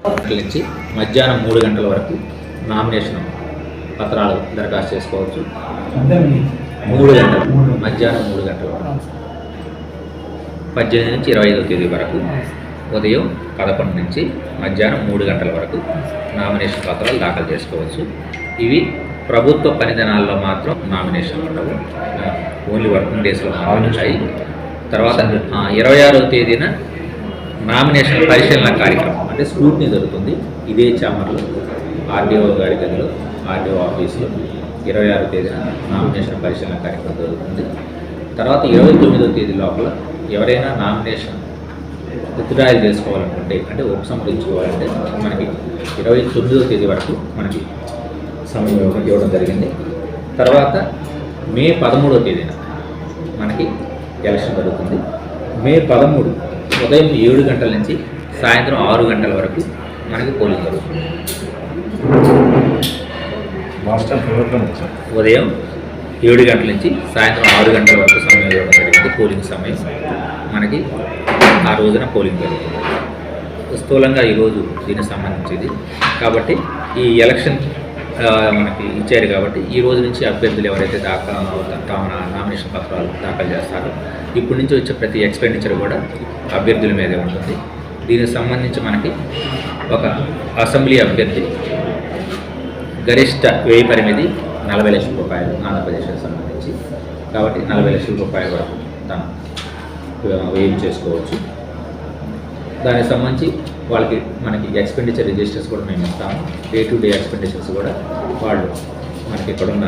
నుంచి మధ్యాహ్నం 3 గంటల వరకు నామినేషన్ పత్రాలు దరఖాస్తు చేసుకోవచ్చు. 3 గంటలు, మధ్యాహ్నం 3 గంటల వరకు. 18 నుంచి 25వ తేదీ వరకు ఉదయం 11 నుంచి మధ్యాహ్నం 3 గంటల వరకు నామినేషన్ పత్రాలు దాఖలు చేసుకోవచ్చు. ఇవి ప్రభుత్వ పని దినాల్లో మాత్రం నామినేషన్ ఉండవు, ఓన్లీ వర్కింగ్ డేస్లో మాత్రం ఉంటాయి. తర్వాత 26వ తేదీన నామినేషన్ పరిశీలన కార్యక్రమం అంటే స్క్రూటినీ జరుగుతుంది. ఇదే చామర్లో ఆర్డీఓ గారి గదిలో, ఆర్డీఓ ఆఫీసులో 26వ తేదీన నామినేషన్ పరిశీలన కార్యక్రమం జరుగుతుంది. తర్వాత 29వ తేదీ లోపల ఎవరైనా నామినేషన్ విత్డ్రాయల్ చేసుకోవాలనుకుంటే, అంటే ఉపసంహరించుకోవాలంటే మనకి 29వ తేదీ వరకు మనకి సమయం ఇవ్వడం జరిగింది. తర్వాత మే 13వ తేదీన మనకి ఎలక్షన్ జరుగుతుంది. మే 13 ఉదయం 7 గంటల నుంచి సాయంత్రం 6 గంటల వరకు మనకి పోలింగ్ జరుగుతుంది. ఉదయం 7 గంటల నుంచి సాయంత్రం 6 గంటల వరకు సమయం ఇవ్వడం జరిగింది. పోలింగ్ సమయం మనకి ఆ రోజున పోలింగ్ జరుగుతుంది. స్థూలంగా ఈరోజు దీనికి సంబంధించింది కాబట్టి ఈ ఎలక్షన్ మనకి ఇచ్చారు కాబట్టి ఈ రోజు నుంచి అభ్యర్థులు ఎవరైతే తమ నామినేషన్ పత్రాలు దాఖలు చేస్తారో ఇప్పటి నుంచి వచ్చే ప్రతి ఎక్స్పెండిచర్ కూడా అభ్యర్థుల మీదే ఉంటుంది. దీనికి సంబంధించి మనకి ఒక అసెంబ్లీ అభ్యర్థి గరిష్ట వ్యయ పరిమితి 40 లక్షల రూపాయలు ఆంధ్రప్రదేశ్కి సంబంధించి, కాబట్టి 40 లక్షల రూపాయల వరకు తను వ్యయం చేసుకోవచ్చు. దానికి సంబంధించి వాళ్ళకి మనకి ఎక్స్పెండిచర్ రిజిస్టర్స్ కూడా మేము ఇస్తాము. డే టు డే ఎక్స్పెండిచర్స్ కూడా వాళ్ళు మనకి ఇక్కడున్న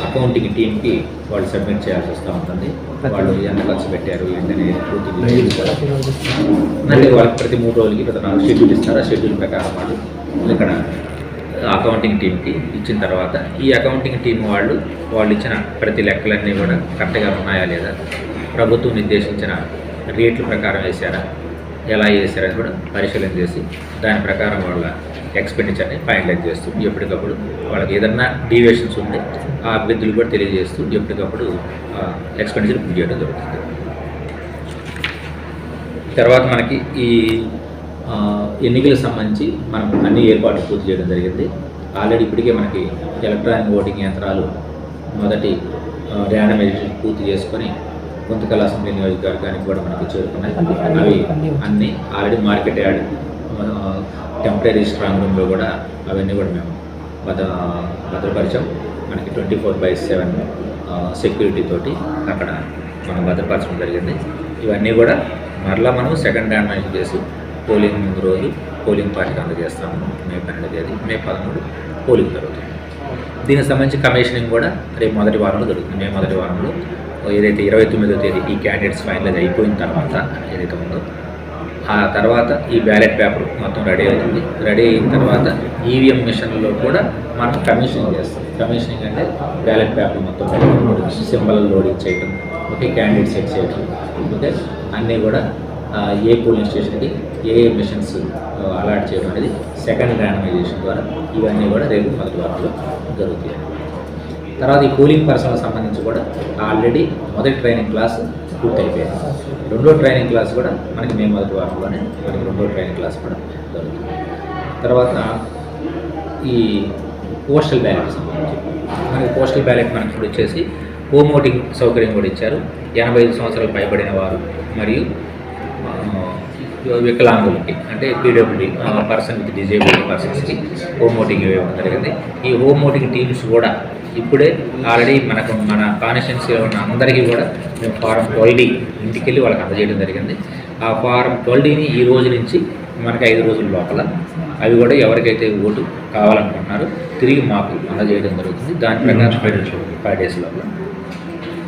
అకౌంటింగ్ టీమ్కి వాళ్ళు సబ్మిట్ చేయాల్సి వస్తూ ఉంటుంది. వాళ్ళు ఎంత ఖర్చు పెట్టారు ఏంటనే పూర్తి వాళ్ళకి ప్రతి 3 రోజులకి 4 షెడ్యూల్ ఇస్తారు. ఆ షెడ్యూల్ ప్రకారం వాళ్ళు ఇక్కడ అకౌంటింగ్ టీమ్కి ఇచ్చిన తర్వాత ఈ అకౌంటింగ్ టీం వాళ్ళు ఇచ్చిన ప్రతి లెక్కలన్నీ కూడా కరెక్ట్గా ఉన్నాయా లేదా, ప్రభుత్వం నిర్దేశించిన రేట్ల ప్రకారం వేశారా, ఎలా చేశారని కూడా పరిశీలన చేసి దాని ప్రకారం వాళ్ళ ఎక్స్పెండిచర్ని ఫైనలైజ్ చేస్తూ ఎప్పటికప్పుడు వాళ్ళకి ఏదన్నా డీవియేషన్స్ ఉంటే ఆ అభ్యర్థులు కూడా తెలియజేస్తూ ఎప్పటికప్పుడు ఎక్స్పెండిచర్ పూర్తి చేయడం జరుగుతుంది. తర్వాత మనకి ఈ ఎన్నికలకు సంబంధించి మనం అన్ని ఏర్పాట్లు పూర్తి చేయడం జరిగింది. ఆల్రెడీ ఇప్పటికే మనకి ఎలక్ట్రానిక్ ఓటింగ్ యంత్రాలు మొదటి ర్యాండమైజేషన్ పూర్తి చేసుకొని గుంతకల్ అసెంబ్లీ నియోజకవర్గానికి కూడా మనకి చేరుకున్నాయి. అవి అన్నీ already market yard temporary strong రూమ్లో కూడా అవన్నీ కూడా మేము భద్రపరిచాం. మనకి 24/7 సెక్యూరిటీ తోటి అక్కడ మనం భద్రపరచడం జరిగింది. ఇవన్నీ కూడా మరలా మనం సెకండ్ ర్యాండమైజేషన్ చేసి పోలింగ్ ముందు రోజు పోలింగ్ పార్టీకి అందజేస్తాము. మే 12వ తేదీ, మే 13 పోలింగ్ జరుగుతుంది. దీనికి సంబంధించి కమిషనింగ్ కూడా రేపు మొదటి వారంలో జరుగుతుంది. మే మొదటి వారంలో ఏదైతే 29వ తేదీ ఈ క్యాండిడేట్స్ ఫైనలైజ్ అయిపోయిన తర్వాత ఏదైతే ఉందో ఆ తర్వాత ఈ బ్యాలెట్ పేపర్ మొత్తం రెడీ అవుతుంది. రెడీ అయిన తర్వాత ఈవీఎం మిషన్లో కూడా మనం కమిషనింగ్ చేస్తాం. కమిషనింగ్ అంటే బ్యాలెట్ పేపర్ మొత్తం సింబల్ లోడింగ్ చేయడం, ఓకే, క్యాండిడేట్ సెట్ చేయడం, ఓకే, అన్నీ కూడా ఏ పోలింగ్ స్టేషన్కి ఏ మిషన్స్ అలాట్ చేయడం అనేది సెకండ్ ర్యాండమైజేషన్ ద్వారా ఇవన్నీ కూడా రేపు మొదటి వారంలో జరుగుతాయి. తర్వాత ఈ పోలింగ్ పర్సన్కి సంబంధించి కూడా ఆల్రెడీ మొదటి ట్రైనింగ్ క్లాస్ పూర్తయిపోయింది. 2వ ట్రైనింగ్ క్లాస్ కూడా మనకి మే మొదటి వారంలోనే మనకి 2వ ట్రైనింగ్ క్లాస్ కూడా జరుగుతుంది. తర్వాత ఈ పోస్టల్ బ్యాలెట్ సంబంధించి మనకి పోస్టల్ బ్యాలెట్ మనకి ఇప్పుడు వచ్చేసి హోమ్ ఓటింగ్ సౌకర్యం కూడా ఇచ్చారు. 85 సంవత్సరాలు పైబడిన వారు మరియు వికలాంగులకి అంటే పీడబ్ల్యూడీ పర్సన్ విత్ డిజేబిలిటీ పర్సన్స్కి హోమ్ ఓటింగ్ ఇవ్వడం జరిగింది. ఈ హోమ్ ఓటింగ్ టీమ్స్ కూడా ఇప్పుడే ఆల్రెడీ మన కాన్స్టిట్యున్సీలో ఉన్న అందరికీ కూడా మేము ఫారం 12D ఇంటికి వెళ్ళి వాళ్ళకి అందజేయడం జరిగింది. ఆ ఫారం 12Dని ఈ రోజు నుంచి మనకి 5 రోజుల లోపల అవి కూడా ఎవరికైతే ఓటు కావాలనుకుంటున్నారో తిరిగి మాకు అందజేయడం జరుగుతుంది. దాని ప్రకారం 5 days లోపల